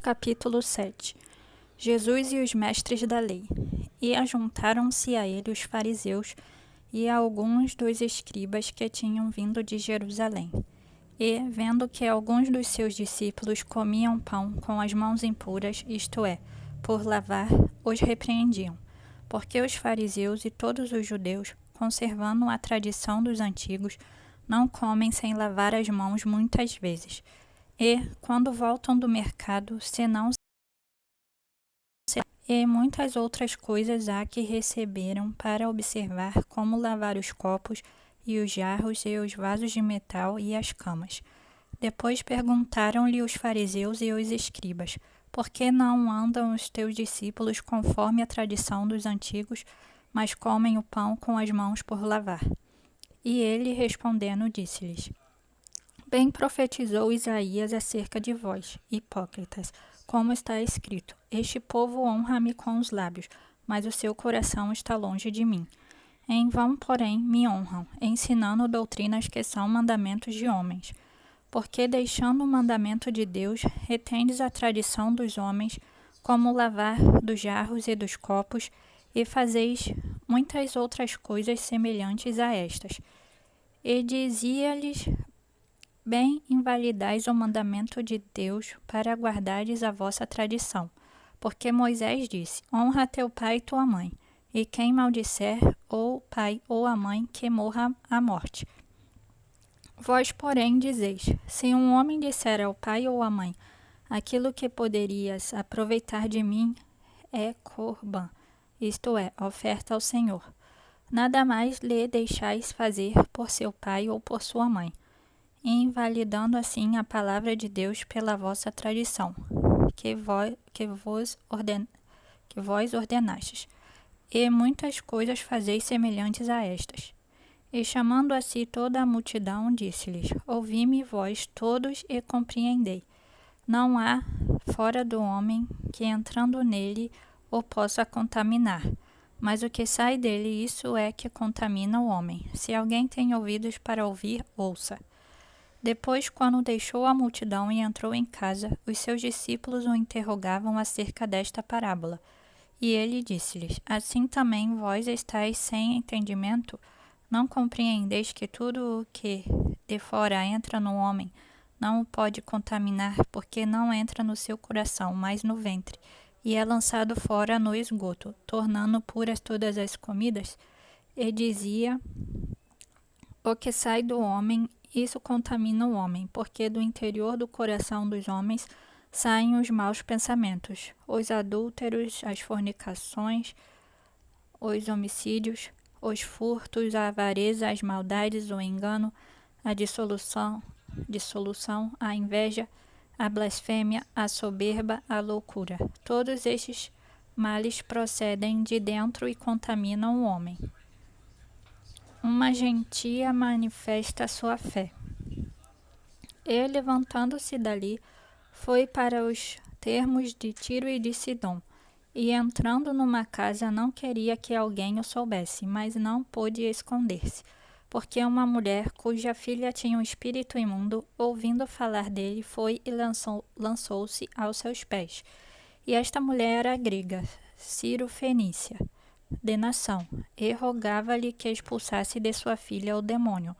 Capítulo 7. Jesus e os mestres da lei. E ajuntaram-se a ele os fariseus e alguns dos escribas que tinham vindo de Jerusalém. E, vendo que alguns dos seus discípulos comiam pão com as mãos impuras, isto é, por lavar, os repreendiam. Porque os fariseus e todos os judeus, conservando a tradição dos antigos, não comem sem lavar as mãos muitas vezes. E, quando voltam do mercado, senão e muitas outras coisas há que receberam para observar como lavar os copos e os jarros e os vasos de metal e as camas. Depois perguntaram-lhe os fariseus e os escribas: por que não andam os teus discípulos conforme a tradição dos antigos, mas comem o pão com as mãos por lavar? E ele, respondendo, disse-lhes: bem profetizou Isaías acerca de vós, hipócritas, como está escrito: este povo honra-me com os lábios, mas o seu coração está longe de mim. Em vão, porém, me honram, ensinando doutrinas que são mandamentos de homens. Porque, deixando o mandamento de Deus, retendes a tradição dos homens, como o lavar dos jarros e dos copos, e fazeis muitas outras coisas semelhantes a estas. E dizia-lhes: bem invalidais o mandamento de Deus para guardardes a vossa tradição. Porque Moisés disse: honra teu pai e tua mãe, e quem maldisser ou o pai ou a mãe, que morra a morte. Vós, porém, dizeis: se um homem disser ao pai ou à mãe: aquilo que poderias aproveitar de mim é corbã, isto é, oferta ao Senhor. Nada mais lhe deixais fazer por seu pai ou por sua mãe, invalidando assim a palavra de Deus pela vossa tradição, que vós ordenastes. E muitas coisas fazeis semelhantes a estas. E chamando a si toda a multidão, disse-lhes: ouvi-me vós todos e compreendei. Não há fora do homem que entrando nele o possa contaminar, mas o que sai dele, isso é que contamina o homem. Se alguém tem ouvidos para ouvir, ouça. Depois, quando deixou a multidão e entrou em casa, os seus discípulos o interrogavam acerca desta parábola. E ele disse-lhes: assim também vós estáis sem entendimento? Não compreendeis que tudo o que de fora entra no homem não o pode contaminar, porque não entra no seu coração, mas no ventre, e é lançado fora no esgoto, tornando puras todas as comidas? E dizia: o que sai do homem, isso contamina o homem, porque do interior do coração dos homens saem os maus pensamentos, os adúlteros, as fornicações, os homicídios, os furtos, a avareza, as maldades, o engano, a dissolução, a inveja, a blasfêmia, a soberba, a loucura. Todos estes males procedem de dentro e contaminam o homem. Uma gentia manifesta sua fé. E, levantando-se dali, foi para os termos de Tiro e de Sidom, e entrando numa casa não queria que alguém o soubesse, mas não pôde esconder-se, porque uma mulher cuja filha tinha um espírito imundo, ouvindo falar dele, foi e lançou-se aos seus pés. E esta mulher era grega, Ciro-fenícia, de nação, e rogava-lhe que expulsasse de sua filha o demônio.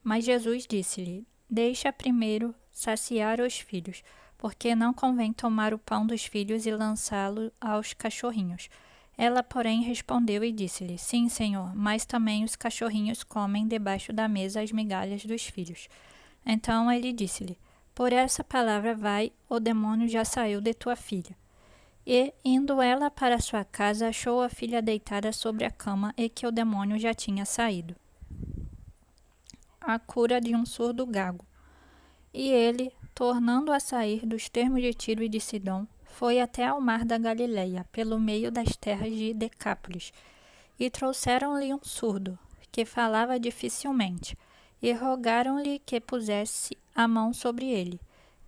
Mas Jesus disse-lhe: deixa primeiro saciar os filhos, porque não convém tomar o pão dos filhos e lançá-lo aos cachorrinhos. Ela, porém, respondeu e disse-lhe: sim, Senhor, mas também os cachorrinhos comem debaixo da mesa as migalhas dos filhos. Então ele disse-lhe: por essa palavra vai, o demônio já saiu de tua filha. E, indo ela para sua casa, achou a filha deitada sobre a cama e que o demônio já tinha saído. A cura de um surdo gago. E ele, tornando a sair dos termos de Tiro e de Sidom, foi até ao mar da Galileia, pelo meio das terras de Decápolis. E trouxeram-lhe um surdo, que falava dificilmente, e rogaram-lhe que pusesse a mão sobre ele.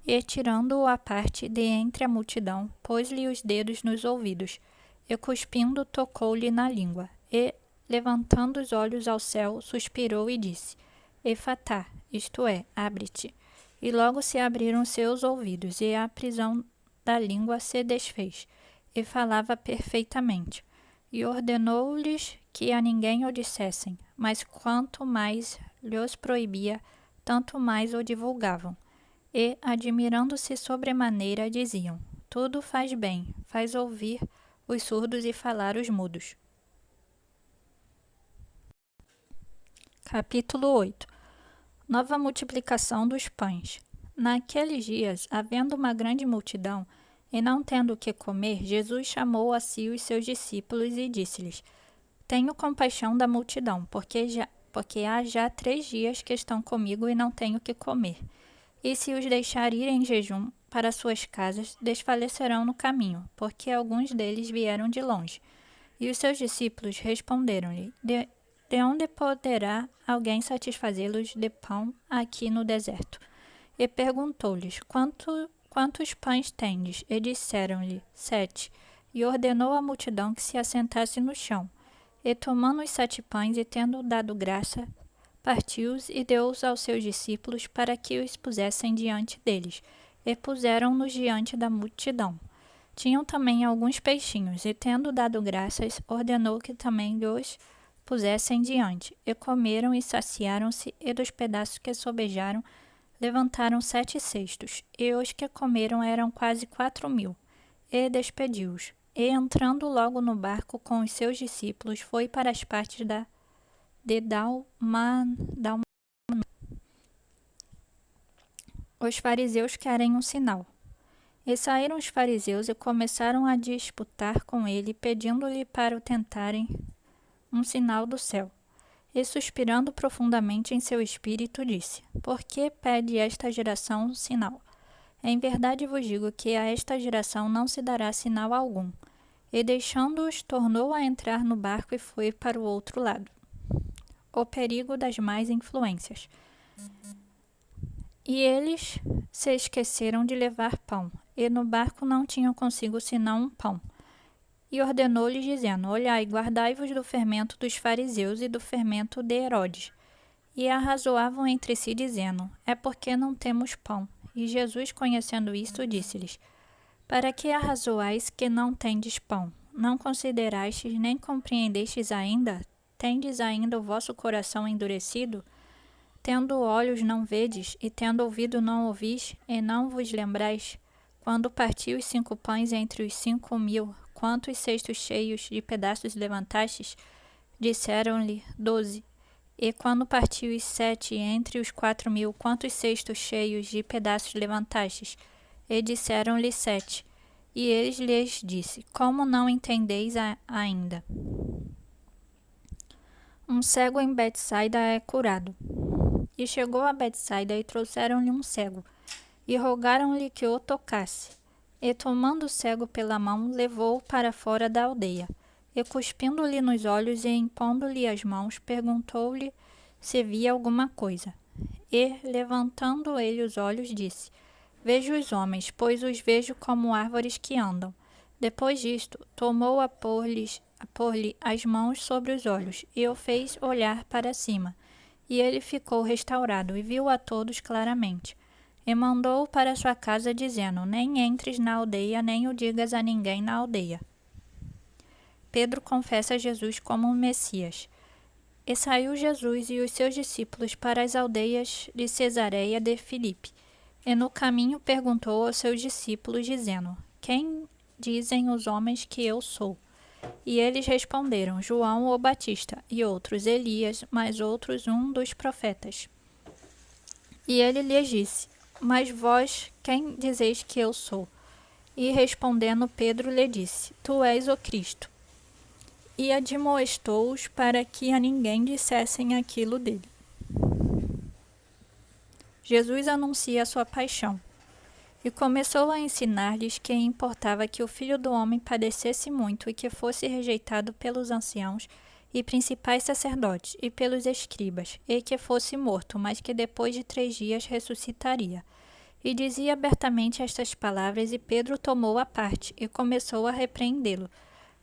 E, tirando-o à parte de entre a multidão, pôs-lhe os dedos nos ouvidos, e cuspindo tocou-lhe na língua. E, levantando os olhos ao céu, suspirou e disse: Efatá, isto é, abre-te. E logo se abriram seus ouvidos, e a prisão da língua se desfez, e falava perfeitamente. E ordenou-lhes que a ninguém o dissessem, mas quanto mais lhos proibia, tanto mais o divulgavam. E, admirando-se sobremaneira, diziam: tudo faz bem, faz ouvir os surdos e falar os mudos. Capítulo 8. Nova multiplicação dos pães. Naqueles dias, havendo uma grande multidão, e não tendo o que comer, Jesus chamou a si os seus discípulos e disse-lhes: tenho compaixão da multidão, porque há já 3 dias que estão comigo e não tenho o que comer. E se os deixar ir em jejum para suas casas, desfalecerão no caminho, porque alguns deles vieram de longe. E os seus discípulos responderam-lhe: de onde poderá alguém satisfazê-los de pão aqui no deserto? E perguntou-lhes: quantos pães tendes? E disseram-lhe: 7. E ordenou à multidão que se assentasse no chão. E tomando os 7 pães e tendo dado graça, partiu-os e deu-os aos seus discípulos para que os pusessem diante deles. E puseram-nos diante da multidão. Tinham também alguns peixinhos, e tendo dado graças, ordenou que também lhos pusessem diante. E comeram e saciaram-se, e dos pedaços que sobejaram, levantaram 7 cestos. E os que comeram eram quase 4.000. E despediu-os. E entrando logo no barco com os seus discípulos, foi para as partes de Dalmanuta. Os fariseus querem um sinal. E saíram os fariseus e começaram a disputar com ele, pedindo-lhe para o tentarem um sinal do céu. E suspirando profundamente em seu espírito, disse: por que pede esta geração um sinal? Em verdade vos digo que a esta geração não se dará sinal algum. E deixando-os, tornou a entrar no barco e foi para o outro lado. O perigo das más influências. E eles se esqueceram de levar pão, e no barco não tinham consigo senão um pão. E ordenou-lhes, dizendo: olhai, guardai-vos do fermento dos fariseus e do fermento de Herodes. E arrazoavam entre si, dizendo: é porque não temos pão. E Jesus, conhecendo isto, disse-lhes: para que arrazoais que não tendes pão? Não considerastes nem compreendestes ainda? Tendes ainda o vosso coração endurecido? Tendo olhos não vedes, e tendo ouvido não ouvis, e não vos lembrais? Quando parti os 5 pães entre os 5.000, quantos cestos cheios de pedaços levantastes? Disseram-lhe: 12. E quando parti os 7 entre os 4.000, quantos cestos cheios de pedaços levantastes? E disseram-lhe: 7. E ele lhes disse: como não entendeis ainda? Um cego em Betsaida é curado. E chegou a Betsaida e trouxeram-lhe um cego, e rogaram-lhe que o tocasse. E tomando o cego pela mão, levou-o para fora da aldeia. E cuspindo-lhe nos olhos e impondo-lhe as mãos, perguntou-lhe se via alguma coisa. E, levantando ele os olhos, disse: vejo os homens, pois os vejo como árvores que andam. Depois disto, tomou a pôr-lhe as mãos sobre os olhos, e o fez olhar para cima. E ele ficou restaurado, e viu a todos claramente. E mandou-o para sua casa, dizendo: nem entres na aldeia, nem o digas a ninguém na aldeia. Pedro confessa Jesus como o Messias. E saiu Jesus e os seus discípulos para as aldeias de Cesareia de Filipe. E no caminho perguntou aos seus discípulos, dizendo: quem dizem os homens que eu sou? E eles responderam: João o Batista, e outros Elias, mas outros um dos profetas. E ele lhes disse: mas vós, quem dizeis que eu sou? E respondendo Pedro lhe disse: tu és o Cristo. E admoestou-os para que a ninguém dissessem aquilo dele. Jesus anuncia a sua paixão. E começou a ensinar-lhes que importava que o Filho do Homem padecesse muito e que fosse rejeitado pelos anciãos e principais sacerdotes e pelos escribas, e que fosse morto, mas que depois de 3 dias ressuscitaria. E dizia abertamente estas palavras, e Pedro tomou a parte e começou a repreendê-lo.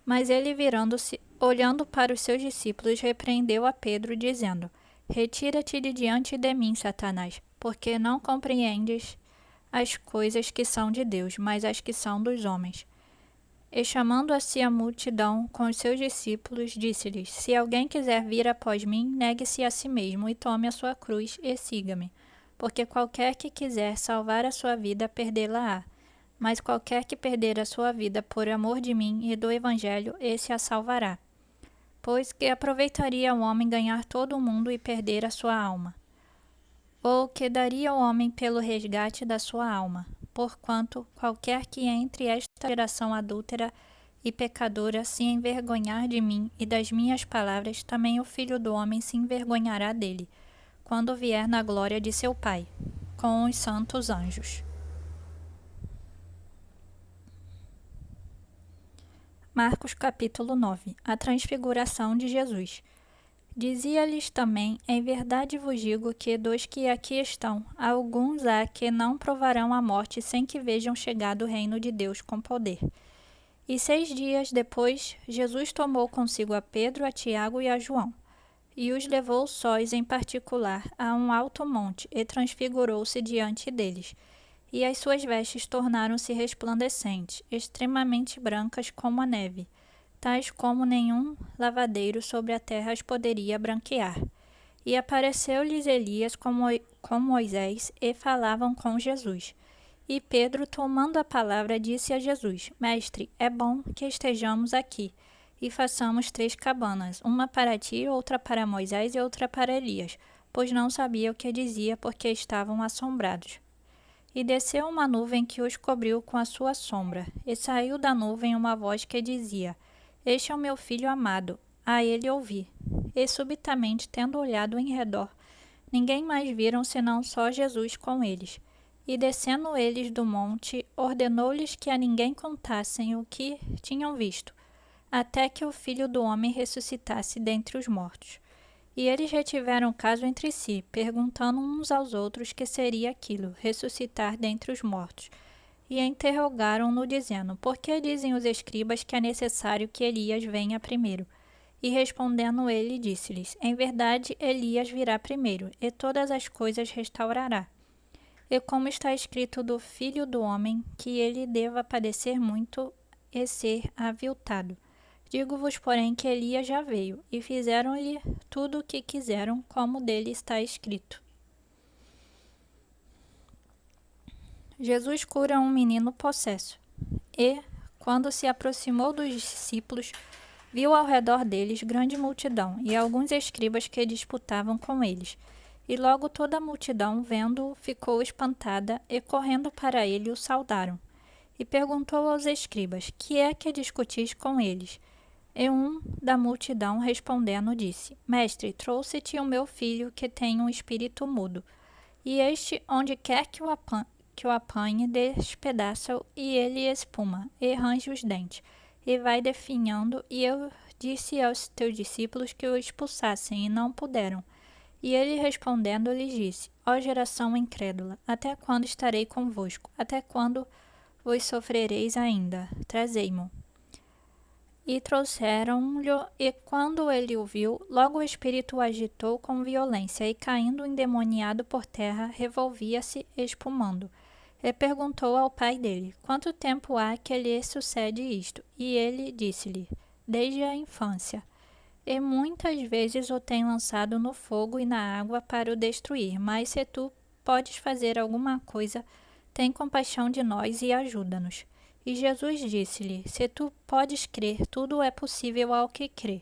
Mas ele, virando-se, olhando para os seus discípulos, repreendeu a Pedro, dizendo: retira-te de diante de mim, Satanás, porque não compreendes as coisas que são de Deus, mas as que são dos homens. E chamando a si a multidão com os seus discípulos, disse-lhes: Se alguém quiser vir após mim, negue-se a si mesmo e tome a sua cruz e siga-me. Porque qualquer que quiser salvar a sua vida, perdê-la-á. Mas qualquer que perder a sua vida por amor de mim e do Evangelho, esse a salvará. Pois que aproveitaria o homem ganhar todo o mundo e perder a sua alma? Ou que daria o homem pelo resgate da sua alma? Porquanto qualquer que entre esta geração adúltera e pecadora se envergonhar de mim e das minhas palavras, também o Filho do Homem se envergonhará dele, quando vier na glória de seu Pai, com os santos anjos. Marcos capítulo 9. A transfiguração de Jesus. Dizia-lhes também: Em verdade vos digo que dos que aqui estão, alguns há que não provarão a morte sem que vejam chegado o reino de Deus com poder. E 6 dias depois, Jesus tomou consigo a Pedro, a Tiago e a João, e os levou sós em particular a um alto monte, e transfigurou-se diante deles. E as suas vestes tornaram-se resplandecentes, extremamente brancas como a neve, tais como nenhum lavadeiro sobre a terra as poderia branquear. E apareceu-lhes Elias com Moisés, e falavam com Jesus. E Pedro, tomando a palavra, disse a Jesus: Mestre, é bom que estejamos aqui, e façamos 3 cabanas, uma para ti, outra para Moisés e outra para Elias, pois não sabia o que dizia, porque estavam assombrados. E desceu uma nuvem que os cobriu com a sua sombra, e saiu da nuvem uma voz que dizia: Este é o meu filho amado, a ele ouvi. E subitamente, tendo olhado em redor, ninguém mais viram senão só Jesus com eles. E descendo eles do monte, ordenou-lhes que a ninguém contassem o que tinham visto, até que o Filho do Homem ressuscitasse dentre os mortos. E eles retiveram caso entre si, perguntando uns aos outros que seria aquilo, ressuscitar dentre os mortos. E interrogaram-no, dizendo: Por que dizem os escribas que é necessário que Elias venha primeiro? E respondendo ele, disse-lhes: Em verdade, Elias virá primeiro, e todas as coisas restaurará. E como está escrito do Filho do Homem, que ele deva padecer muito e ser aviltado. Digo-vos, porém, que Elias já veio, e fizeram-lhe tudo o que quiseram, como dele está escrito. Jesus cura um menino possesso. E, quando se aproximou dos discípulos, viu ao redor deles grande multidão, e alguns escribas que disputavam com eles. E logo toda a multidão, vendo-o, ficou espantada, e correndo para ele o saudaram. E perguntou aos escribas: Que é que discutis com eles? E um da multidão, respondendo, disse: Mestre, trouxe-te o meu filho, que tem um espírito mudo. E este, onde quer que o apanhe, despedaça-o, e ele espuma, e range os dentes, e vai definhando. E eu disse aos teus discípulos que o expulsassem, e não puderam. E ele respondendo lhes disse: Ó geração incrédula, até quando estarei convosco? Até quando vos sofrereis ainda? Trazei-mo. E trouxeram-lhe, e quando ele o viu, logo o espírito o agitou com violência, e caindo endemoniado por terra, revolvia-se espumando. E perguntou ao pai dele: Quanto tempo há que lhe sucede isto? E ele disse-lhe: Desde a infância. E muitas vezes o tem lançado no fogo e na água para o destruir. Mas se tu podes fazer alguma coisa, tem compaixão de nós e ajuda-nos. E Jesus disse-lhe: Se tu podes crer, tudo é possível ao que crê.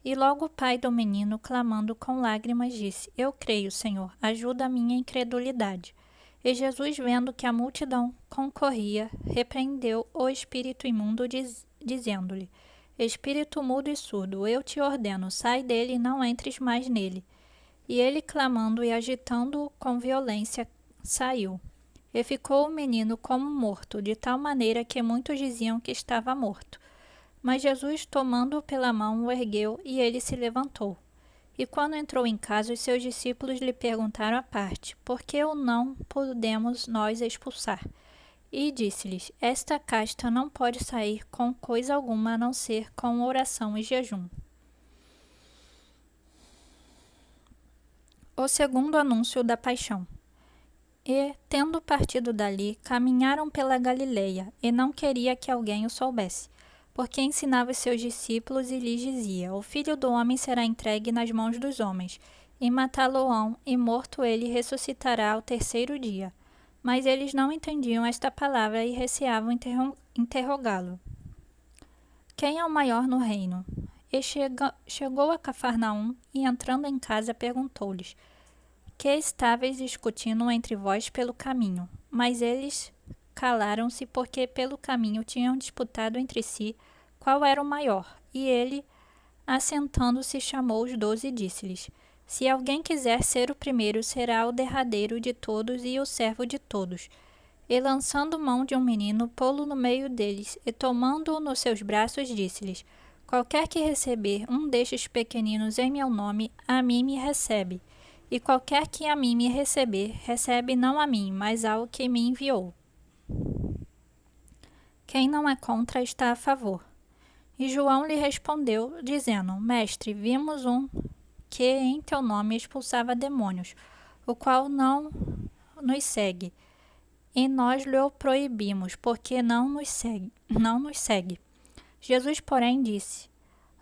E logo o pai do menino, clamando com lágrimas, disse: Eu creio, Senhor, ajuda a minha incredulidade. E Jesus, vendo que a multidão concorria, repreendeu o espírito imundo, dizendo-lhe: Espírito mudo e surdo, eu te ordeno, sai dele e não entres mais nele. E ele, clamando e agitando-o com violência, saiu. E ficou o menino como morto, de tal maneira que muitos diziam que estava morto. Mas Jesus, tomando-o pela mão, o ergueu, e ele se levantou. E quando entrou em casa, os seus discípulos lhe perguntaram à parte: Por que o não podemos nós expulsar? E disse-lhes: Esta casta não pode sair com coisa alguma a não ser com oração e jejum. O segundo anúncio da paixão. E, tendo partido dali, caminharam pela Galileia, e não queria que alguém o soubesse, porque ensinava os seus discípulos e lhes dizia: O Filho do Homem será entregue nas mãos dos homens, e matá-lo-ão, e morto ele ressuscitará ao terceiro dia. Mas eles não entendiam esta palavra e receavam interrogá-lo. Quem é o maior no reino? E chegou a Cafarnaum, e entrando em casa perguntou-lhes: Que estáveis discutindo entre vós pelo caminho? Mas eles calaram-se, porque pelo caminho tinham disputado entre si qual era o maior. E ele, assentando-se, chamou os 12 e disse-lhes: Se alguém quiser ser o primeiro, será o derradeiro de todos e o servo de todos. E lançando mão de um menino, pô-lo no meio deles, e tomando-o nos seus braços, disse-lhes: Qualquer que receber um destes pequeninos em meu nome, a mim me recebe. E qualquer que a mim me receber, recebe não a mim, mas ao que me enviou. Quem não é contra está a favor. E João lhe respondeu, dizendo: Mestre, vimos um que em teu nome expulsava demônios, o qual não nos segue. E nós lhe o proibimos, porque não nos segue. Jesus, porém, disse: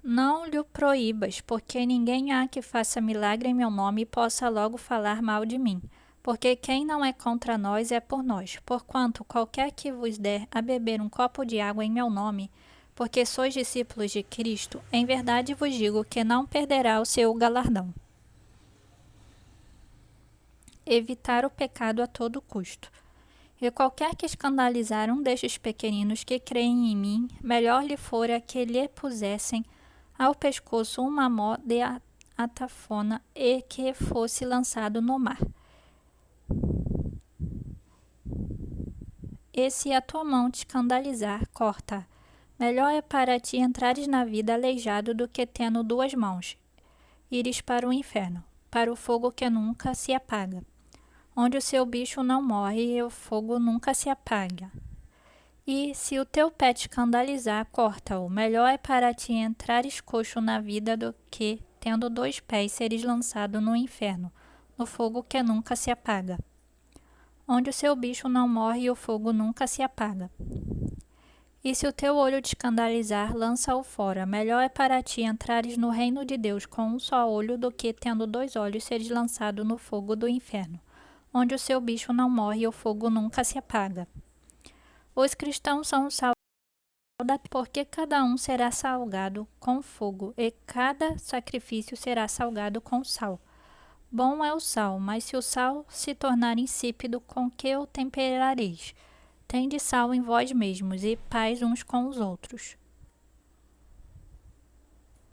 Não lhe proíbas, porque ninguém há que faça milagre em meu nome e possa logo falar mal de mim. Porque quem não é contra nós é por nós. Porquanto qualquer que vos der a beber um copo de água em meu nome, porque sois discípulos de Cristo, em verdade vos digo que não perderá o seu galardão. Evitar o pecado a todo custo. E qualquer que escandalizar um destes pequeninos que creem em mim, melhor lhe fora que lhe pusessem ao pescoço uma mó de atafona e que fosse lançado no mar. E se a tua mão te escandalizar, corta. Melhor é para ti entrares na vida aleijado do que tendo 2 mãos, ires para o inferno, para o fogo que nunca se apaga, onde o seu bicho não morre e o fogo nunca se apaga. E se o teu pé te escandalizar, corta-o. Melhor é para ti entrares coxo na vida do que, tendo 2 pés, seres lançado no inferno, no fogo que nunca se apaga, onde o seu bicho não morre e o fogo nunca se apaga. E se o teu olho te escandalizar, lança-o fora. Melhor é para ti entrares no reino de Deus com um só olho do que, tendo 2 olhos, seres lançado no fogo do inferno, onde o seu bicho não morre e o fogo nunca se apaga. Os cristãos são o sal da terra, porque cada um será salgado com fogo, e cada sacrifício será salgado com sal. Bom é o sal, mas se o sal se tornar insípido, com que o temperareis? Tende sal em vós mesmos, e paz uns com os outros.